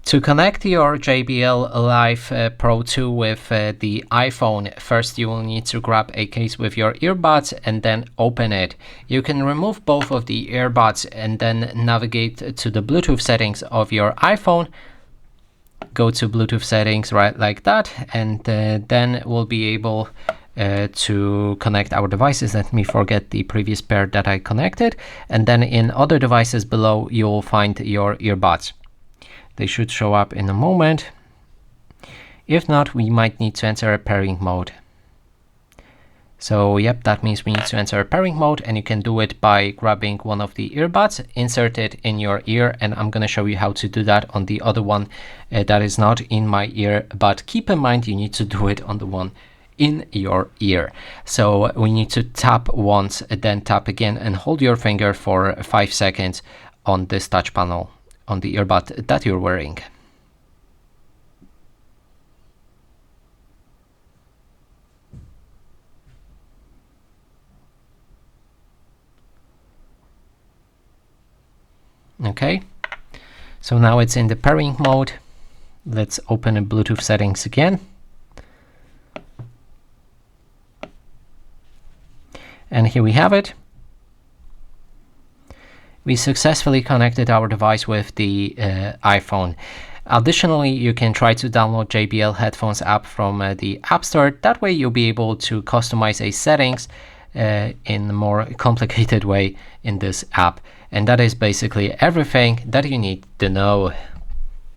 To connect your JBL Live Pro 2 with the iPhone, first you will need to grab a case with your earbuds and then open it. You can remove both of the earbuds and then navigate to the Bluetooth settings of your iPhone. Go to Bluetooth settings right like that, and then we'll be able to connect our devices. Let me forget the previous pair that I connected, and then in other devices below you'll find your earbuds. They should show up in a moment. If not, we might need to enter a pairing mode. So yep, that means we need to enter a pairing mode, and you can do it by grabbing one of the earbuds, insert it in your ear, and I'm going to show you how to do that on the other one that is not in my ear, but keep in mind you need to do it on the one in your ear. So we need to tap once, then tap again, and hold your finger for 5 seconds on this touch panel on the earbud that you're wearing. Okay, so now it's in the pairing mode. Let's open the Bluetooth settings again. And here we have it. We successfully connected our device with the iPhone. Additionally, you can try to download JBL headphones app from the App Store. That way you'll be able to customize a settings in a more complicated way in this app. And that is basically everything that you need to know.